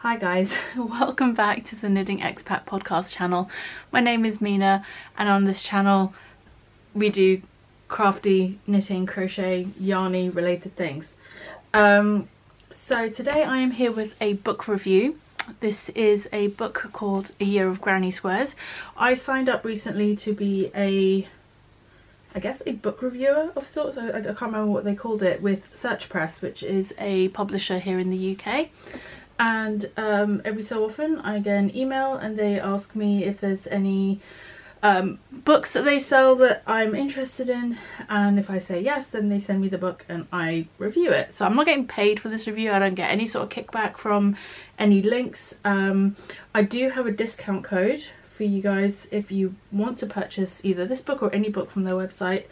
Hi guys, welcome back to the Knitting Expat Podcast channel. My name is Mina and on this channel we do crafty, knitting, crochet, yarny related things. So today I am here with a book review. This is a book called A Year of Granny Squares. I signed up recently to be a book reviewer of sorts. I can't remember what they called it, with Search Press, which is a publisher here in the UK. And every so often I get an email and they ask me if there's any books that they sell that I'm interested in, and if I say yes, then they send me the book and I review it. So I'm not getting paid for this review. I don't get any sort of kickback from any links. I do have a discount code for you guys if you want to purchase either this book or any book from their website.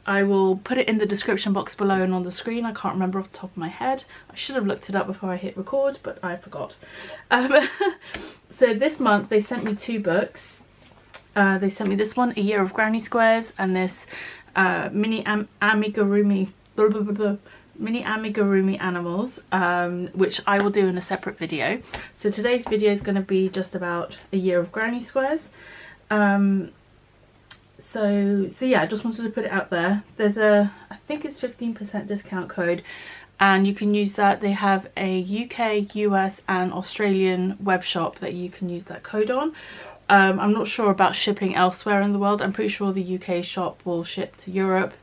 I will put it in the description box below and on the screen. I can't remember off the top of my head. I should have looked it up before I hit record, but I forgot. So this month they sent me two books. They sent me this one, A Year of Granny Squares, and this mini amigurumi animals, which I will do in a separate video. So today's video is going to be just about A Year of Granny Squares. So yeah, I just wanted to put it out there. There's I think it's 15% discount code, and you can use that. They have a UK, US and Australian web shop that you can use that code on. I'm not sure about shipping elsewhere in the world. I'm pretty sure the UK shop will ship to Europe,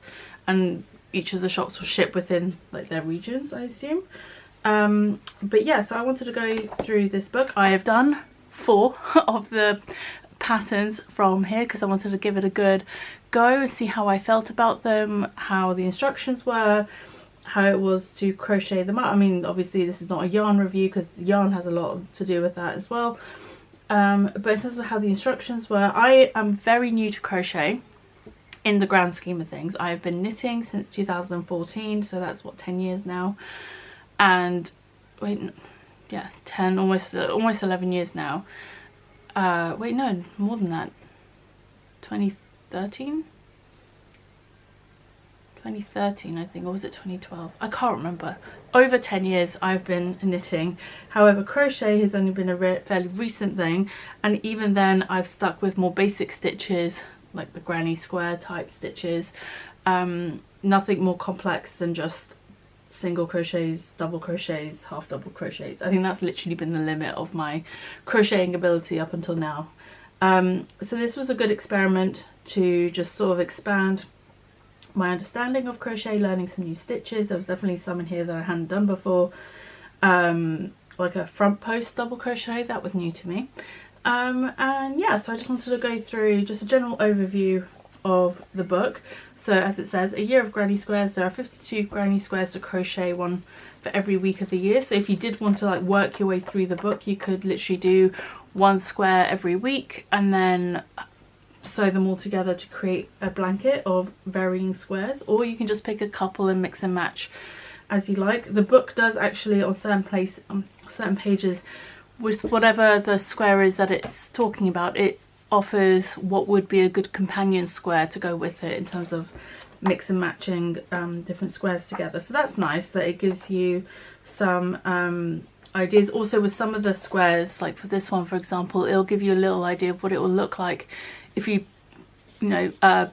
and each of the shops will ship within like their regions, I assume. But yeah, so I wanted to go through this book. I have done 4 of the patterns from here because I wanted to give it a good go and see how I felt about them, how the instructions were, how it was to crochet them up. I mean, obviously this is not a yarn review because yarn has a lot to do with that as well. But in terms of how the instructions were, I am very new to crochet in the grand scheme of things. I've been knitting since 2014, so that's what, 10 years now. And wait, yeah, 10, almost 11 years now. Wait, no, more than that. 2013? 2013, I think, or was it 2012? I can't remember. Over 10 years I've been knitting. However, crochet has only been a fairly recent thing, and even then I've stuck with more basic stitches, like the granny square type stitches. Nothing more complex than just single crochets, double crochets, half double crochets. I think that's literally been the limit of my crocheting ability up until now. So this was a good experiment to just sort of expand my understanding of crochet, learning some new stitches. There was definitely some in here that I hadn't done before, like a front post double crochet. That was new to me. And yeah, so I just wanted to go through just a general overview of the book. So as it says, A Year of Granny Squares. There are 52 granny squares to crochet, one for every week of the year. So if you did want to like work your way through the book, you could literally do 1 square every week and then sew them all together to create a blanket of varying squares, or you can just pick a couple and mix and match as you like. The book does actually, on certain pages, with whatever the square is that it's talking about, it offers what would be a good companion square to go with it in terms of mix and matching different squares together. So that's nice that it gives you some ideas. Also with some of the squares, like for this one for example, it'll give you a little idea of what it will look like if you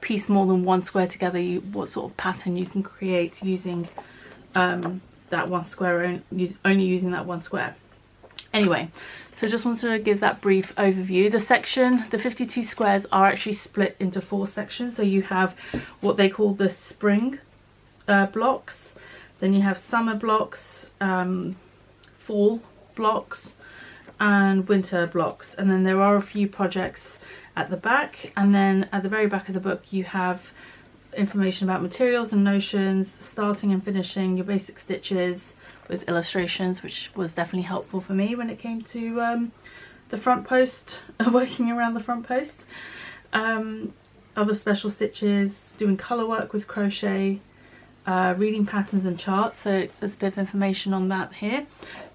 piece more than 1 square together, what sort of pattern you can create using that 1 square, only using that 1 square. Anyway, so just wanted to give that brief overview. The 52 squares are actually split into 4 sections. So you have what they call the spring blocks, then you have summer blocks, fall blocks and winter blocks, and then there are a few projects at the back, and then at the very back of the book you have information about materials and notions, starting and finishing your basic stitches with illustrations, which was definitely helpful for me when it came to the front post, working around the front post. Other special stitches, doing colour work with crochet, reading patterns and charts. So there's a bit of information on that here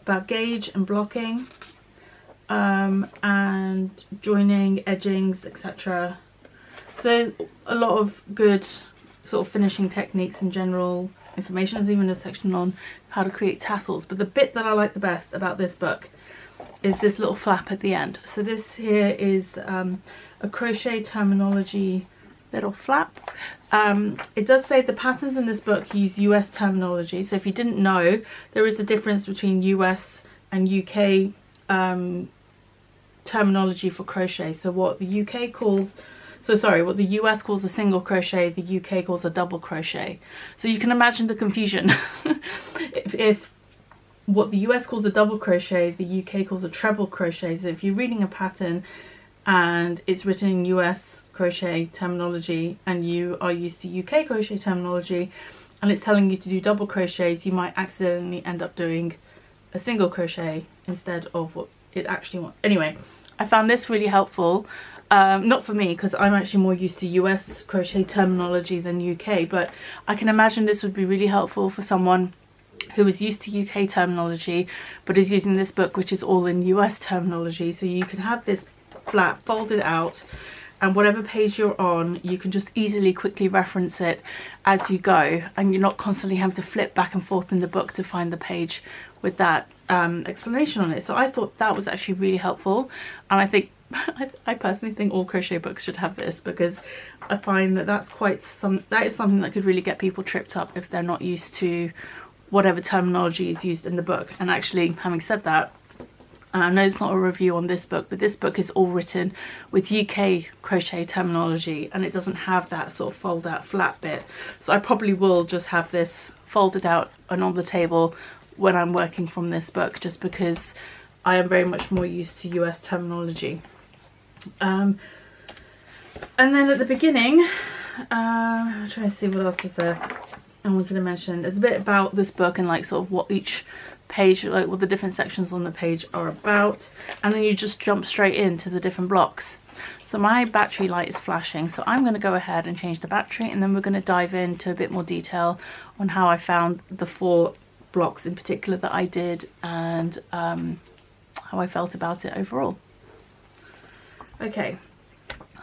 about gauge and blocking, and joining, edgings, etc. So a lot of good sort of finishing techniques and general information. There's even a section on how to create tassels, but the bit that I like the best about this book is this little flap at the end. So this here is a crochet terminology little flap. It does say the patterns in this book use US terminology, so if you didn't know, there is a difference between US and UK terminology for crochet. So what the UK calls, what the US calls a single crochet, the UK calls a double crochet. So you can imagine the confusion. if what the US calls a double crochet, the UK calls a treble crochet. So if you're reading a pattern and it's written in US crochet terminology and you are used to UK crochet terminology and it's telling you to do double crochets, you might accidentally end up doing a single crochet instead of what it actually wants. Anyway, I found this really helpful. Not for me, because I'm actually more used to US crochet terminology than UK, but I can imagine this would be really helpful for someone who is used to UK terminology but is using this book which is all in US terminology. So you can have this flap folded out, and whatever page you're on, you can just easily quickly reference it as you go, and you're not constantly having to flip back and forth in the book to find the page with that explanation on it. So I thought that was actually really helpful, and I think I personally think all crochet books should have this, because I find that that is something that could really get people tripped up if they're not used to whatever terminology is used in the book. And actually, having said that, and I know it's not a review on this book, but this book is all written with UK crochet terminology and it doesn't have that sort of fold out flat bit. So I probably will just have this folded out and on the table when I'm working from this book, just because I am very much more used to US terminology. And then at the beginning, I'm trying to see what else was there I wanted to mention. There's a bit about this book and like sort of what each page, like what the different sections on the page are about, and then you just jump straight into the different blocks. So my battery light is flashing, so I'm going to go ahead and change the battery, and then we're going to dive into a bit more detail on how I found the 4 blocks in particular that I did, and how I felt about it overall. Okay,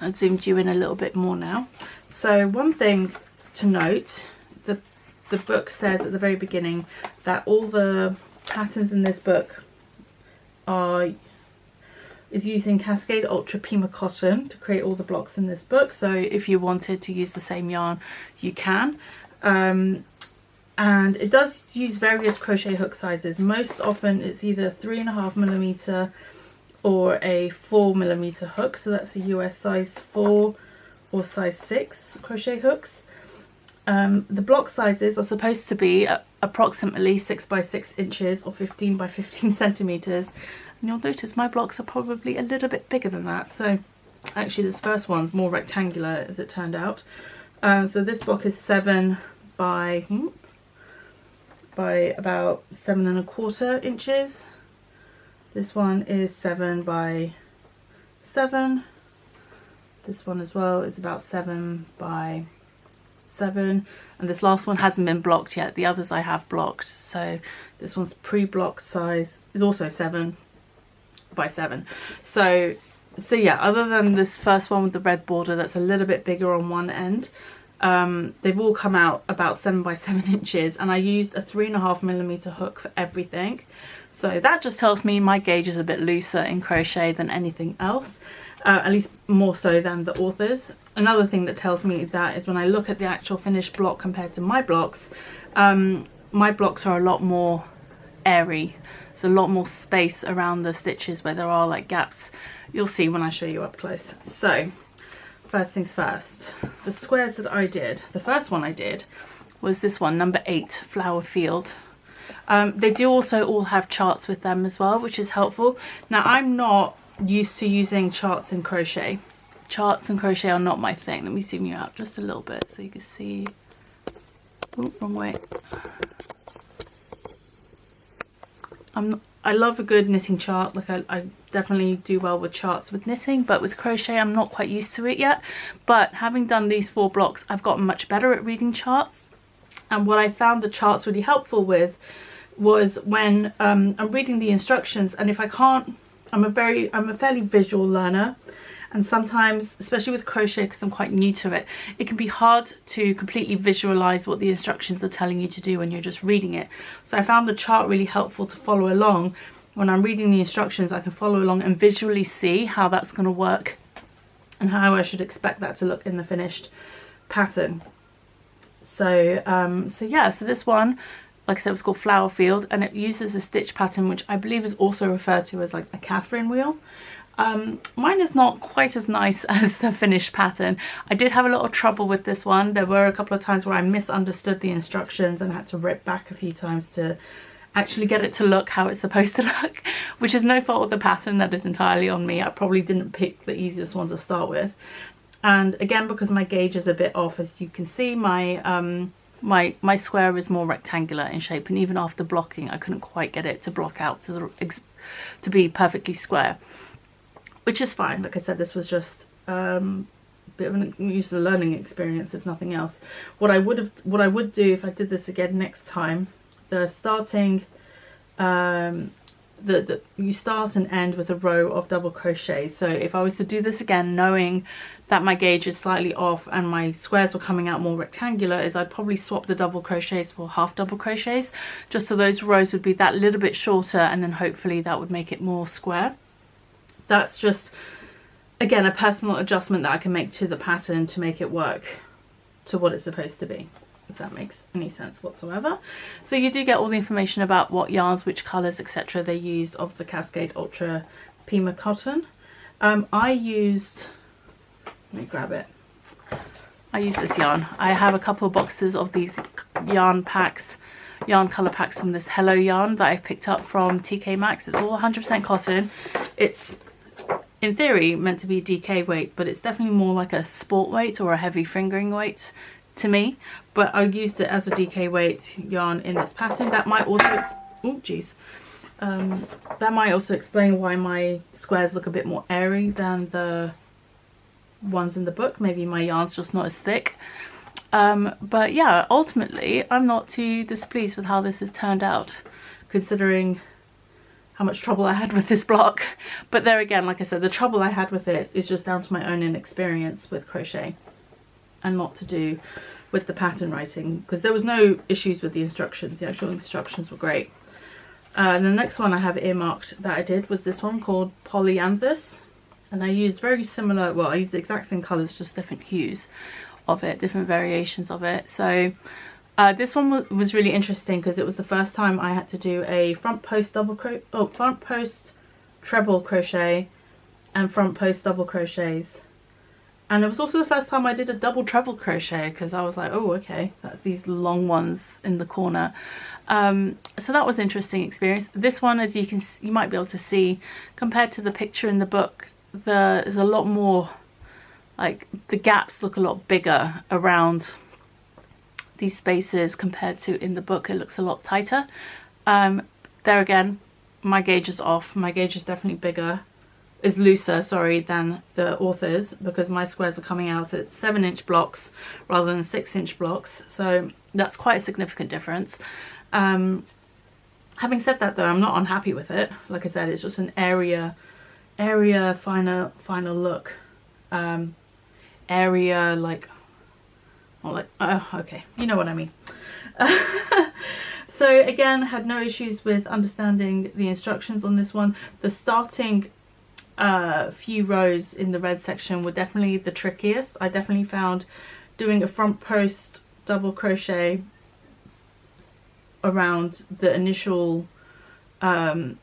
I've zoomed you in a little bit more now. So one thing to note, the book says at the very beginning that all the patterns in this book is using Cascade Ultra Pima Cotton to create all the blocks in this book. So if you wanted to use the same yarn, you can. And it does use various crochet hook sizes. Most often it's either 3.5mm or a 4mm hook. So that's a US size 4 or size 6 crochet hooks. The block sizes are supposed to be approximately 6 by 6 inches or 15 by 15 centimeters, and you'll notice my blocks are probably a little bit bigger than that. So actually this first one's more rectangular, as it turned out. So this block is 7 by about 7.25 inches. This one is 7 by 7. This one as well is about 7 by 7, and this last one hasn't been blocked yet. The others I have blocked. So this one's pre-blocked size is also 7 by 7. So yeah, other than this first one with the red border that's a little bit bigger on one end, they've all come out about 7 by 7 inches, and I used a 3.5mm hook for everything. So that just tells me my gauge is a bit looser in crochet than anything else, at least more so than the author's. Another thing that tells me that is when I look at the actual finished block compared to my blocks are a lot more airy. There's a lot more space around the stitches where there are like gaps. You'll see when I show you up close. So first things first, the squares that I did, the first one I did was this one, number 8, Flower Field. They do also all have charts with them as well, which is helpful. Now I'm not used to using charts in crochet. Charts and crochet are not my thing. Let me zoom you out just a little bit so you can see. Ooh, wrong way. I love a good knitting chart. Like I definitely do well with charts with knitting, but with crochet I'm not quite used to it yet. But having done these 4 blocks, I've gotten much better at reading charts. And what I found the charts really helpful with was when I'm reading the instructions, and if I can't, I'm a fairly visual learner. And sometimes, especially with crochet, because I'm quite new to it, it can be hard to completely visualize what the instructions are telling you to do when you're just reading it. So I found the chart really helpful to follow along. When I'm reading the instructions, I can follow along and visually see how that's going to work and how I should expect that to look in the finished pattern. So yeah, so this one, like I said, was called Flower Field, and it uses a stitch pattern which I believe is also referred to as like a Catherine wheel. Mine is not quite as nice as the finished pattern. I did have a lot of trouble with this one. There were a couple of times where I misunderstood the instructions and had to rip back a few times to actually get it to look how it's supposed to look, which is no fault of the pattern, that is entirely on me. I probably didn't pick the easiest one to start with. And again, because my gauge is a bit off, as you can see, my my square is more rectangular in shape, and even after blocking I couldn't quite get it to block out to be perfectly square, which is fine. Like I said, this was just a bit of an user learning experience, if nothing else. What I would do if I did this again next time, the starting you start and end with a row of double crochets. So if I was to do this again, knowing that my gauge is slightly off and my squares were coming out more rectangular, is I'd probably swap the double crochets for half double crochets, just so those rows would be that little bit shorter, and then hopefully that would make it more square. That's just, again, a personal adjustment that I can make to the pattern to make it work to what it's supposed to be, if that makes any sense whatsoever. So you do get all the information about what yarns, which colours, etc. they used of the Cascade Ultra Pima cotton. I used, let me grab it. I use this yarn. I have a couple of boxes of these yarn colour packs from this Hello yarn that I've picked up from TK Maxx. It's all 100% cotton. It's in theory meant to be DK weight, but it's definitely more like a sport weight or a heavy fingering weight to me. But I used it as a DK weight yarn in this pattern. That might also that might also explain why my squares look a bit more airy than the ones in the book. Maybe my yarn's just not as thick. But yeah, ultimately I'm not too displeased with how this has turned out, considering how much trouble I had with this block. But there again, like I said, the trouble I had with it is just down to my own inexperience with crochet and not to do with the pattern writing, because there was no issues with the instructions. The actual instructions were great. And the next one I have earmarked that I did was this one called Polyanthus, and I used very similar, well, I used the exact same colours, just different hues of it, different variations of it. So this one was really interesting because it was the first time I had to do a front post treble crochet and front post double crochets. And it was also the first time I did a double treble crochet, because I was like, oh, okay, that's these long ones in the corner. So that was an interesting experience. This one, as you might be able to see, compared to the picture in the book, there's a lot more, like, the gaps look a lot bigger around these spaces compared to in the book. It looks a lot tighter. There again, my gauge is off. My gauge is definitely looser, sorry, than the author's, because my squares are coming out at 7-inch blocks rather than 6-inch blocks. So that's quite a significant difference. Having said that though, I'm not unhappy with it. Like I said, it's just an area finer look. Area like, okay, you know what I mean. So again, had no issues with understanding the instructions on this one. The starting few rows in the red section were definitely the trickiest. I definitely found doing a front post double crochet around the initial round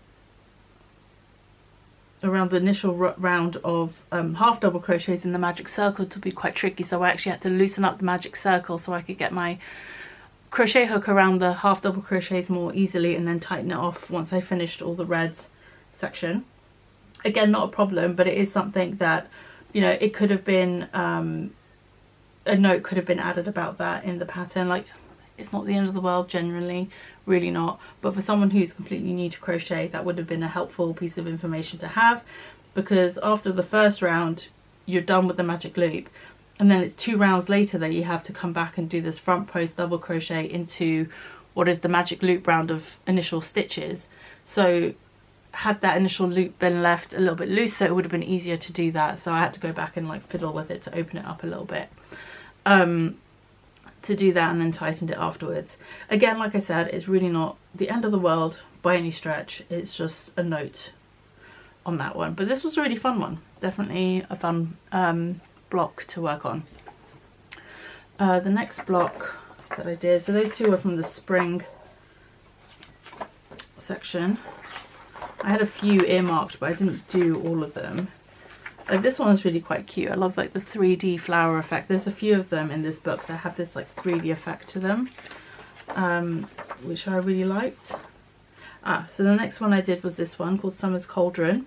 of half double crochets in the magic circle to be quite tricky. So I actually had to loosen up the magic circle so I could get my crochet hook around the half double crochets more easily, and then tighten it off once I finished all the red section. Again, not a problem, but it is something that, you know, it could have been a note could have been added about that in the pattern. Like, it's not the end of the world generally, really not, but for someone who's completely new to crochet, that would have been a helpful piece of information to have, because after the first round you're done with the magic loop, and then it's 2 rounds later that you have to come back and do this front post double crochet into what is the magic loop round of initial stitches. So had that initial loop been left a little bit looser, it would have been easier to do that. So I had to go back and like fiddle with it to open it up a little bit to do that, and then tightened it afterwards. Again, like I said, it's really not the end of the world by any stretch. It's just a note on that one. But this was a really fun one. Definitely a fun block to work on. The next block that I did, so those two were from the spring section. I had a few earmarked, but I didn't do all of them. This one is really quite cute. I love like the 3D flower effect. There's a few of them in this book that have this like 3D effect to them, which I really liked. So the next one I did was this one called Summer's Cauldron.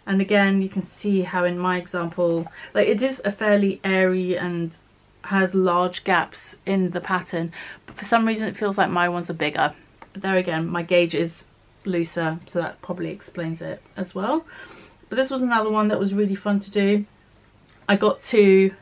And again, you can see how in my example, like it is a fairly airy and has large gaps in the pattern, but for some reason it feels like my ones are bigger. There again, my gauge is looser, so that probably explains it as well. But this was another one that was really fun to do. I got to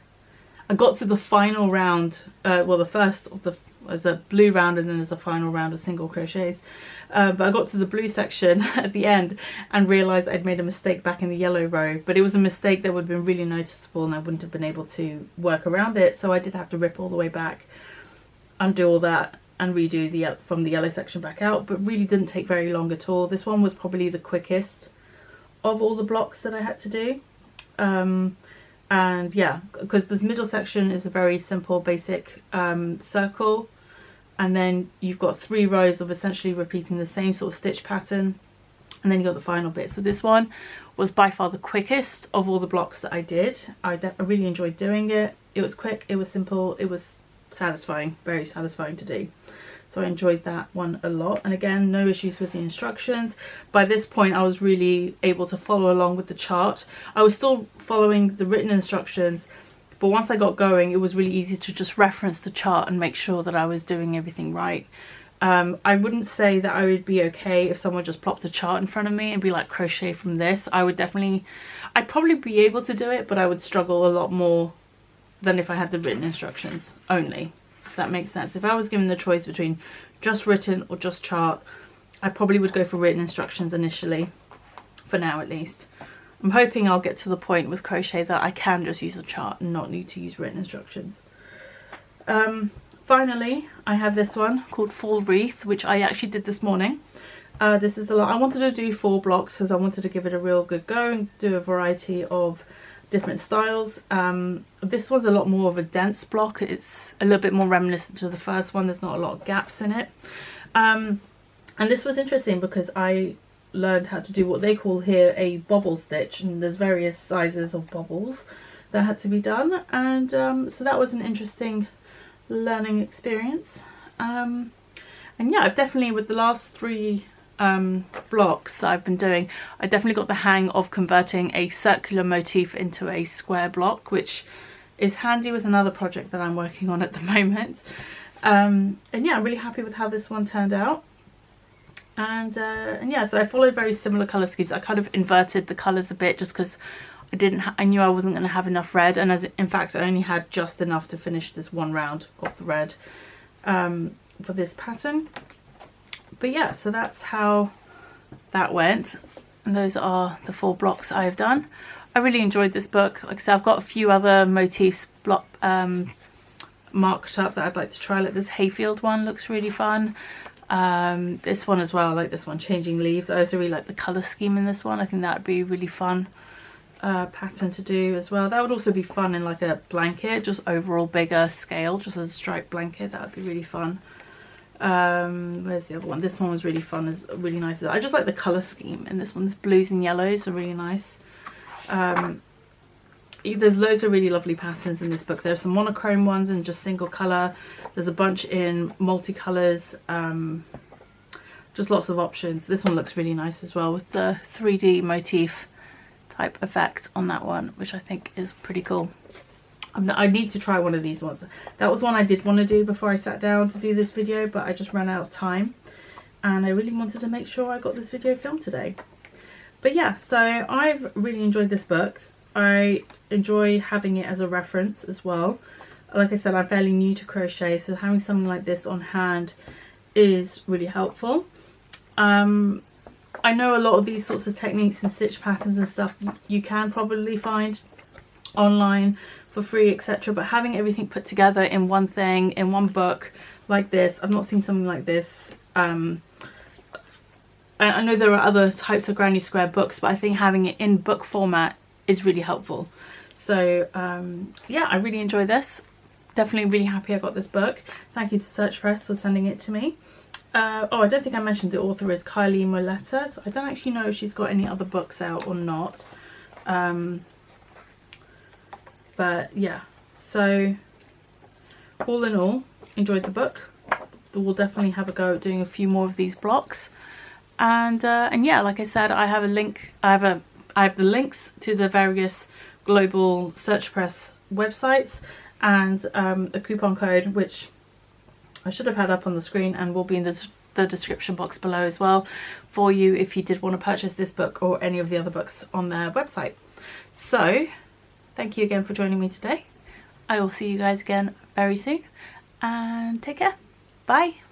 the final round, well, the first of the, there's a blue round and then there's a final round of single crochets, but I got to the blue section at the end and realized I'd made a mistake back in the yellow row, but it was a mistake that would have been really noticeable and I wouldn't have been able to work around it, so I did have to rip all the way back, undo all that and redo the from the yellow section back out, but really didn't take very long at all. This one was probably the quickest of all the blocks that I had to do. And yeah, because this middle section is a very simple basic circle, and then you've got 3 rows of essentially repeating the same sort of stitch pattern, and then you got the final bit. So this one was by far the quickest of all the blocks that I did. I really enjoyed doing it. It was quick, it was simple, it was satisfying, very satisfying to do. So I enjoyed that one a lot, and again, no issues with the instructions. By this point I was really able to follow along with the chart. I was still following the written instructions, but once I got going it was really easy to just reference the chart and make sure that I was doing everything right. I wouldn't say that I would be okay if someone just plopped a chart in front of me and be like, crochet from this. I'd probably be able to do it, but I would struggle a lot more than if I had the written instructions only. That makes sense. If I was given the choice between just written or just chart, I probably would go for written instructions initially, for now at least. I'm hoping I'll get to the point with crochet that I can just use a chart and not need to use written instructions. Finally, I have this one called Fall Wreath, which I actually did this morning. This is a lot. I wanted to do 4 blocks because I wanted to give it a real good go and do a variety of different styles. This one's a lot more of a dense block. It's a little bit more reminiscent to the first one. There's not a lot of gaps in it, and this was interesting because I learned how to do what they call here a bobble stitch, and there's various sizes of bobbles that had to be done, and so that was an interesting learning experience. And yeah, I've definitely, with the last 3 blocks that I've been doing, I definitely got the hang of converting a circular motif into a square block, which is handy with another project that I'm working on at the moment. And yeah, I'm really happy with how this one turned out. And yeah, so I followed very similar colour schemes. I kind of inverted the colours a bit just because I knew I wasn't going to have enough red, and in fact I only had just enough to finish this one round of the red for this pattern. But yeah, so that's how that went, and those are the 4 blocks I've done. I really enjoyed this book. Like I said, I've got a few other motifs marked up that I'd like to try. Like this hayfield one looks really fun. This one as well, I like this one, Changing Leaves. I also really like the colour scheme in this one. I think that would be a really fun pattern to do as well. That would also be fun in like a blanket, just overall bigger scale, just as a striped blanket. That would be really fun. Where's the other one? This one was really fun, is really nice. I just like the colour scheme in this one. The blues and yellows are really nice. There's loads of really lovely patterns in this book. There's some monochrome ones and just single colour. There's a bunch in multicolours. Just lots of options. This one looks really nice as well with the 3D motif type effect on that one, which I think is pretty cool. I need to try one of these ones. That was one I did want to do before I sat down to do this video, but I just ran out of time and I really wanted to make sure I got this video filmed today. But yeah, so I've really enjoyed this book. I enjoy having it as a reference as well. Like I said, I'm fairly new to crochet, so having something like this on hand is really helpful. I know a lot of these sorts of techniques and stitch patterns and stuff you can probably find online for free, etc., but having everything put together in one thing, in one book like this, I've not seen something like this. I know there are other types of granny square books, but I think having it in book format is really helpful. So yeah, I really enjoy this. Definitely really happy I got this book. Thank you to Search Press for sending it to me. Oh, I don't think I mentioned the author is Kylie Moletta, so I don't actually know if she's got any other books out or not. But yeah, so all in all, enjoyed the book. We'll definitely have a go at doing a few more of these blocks. And yeah, like I said, I have a link. I have the links to the various global Search Press websites and a coupon code, which I should have had up on the screen and will be in the description box below as well for you if you did want to purchase this book or any of the other books on their website. So thank you again for joining me today. I will see you guys again very soon, and take care. Bye.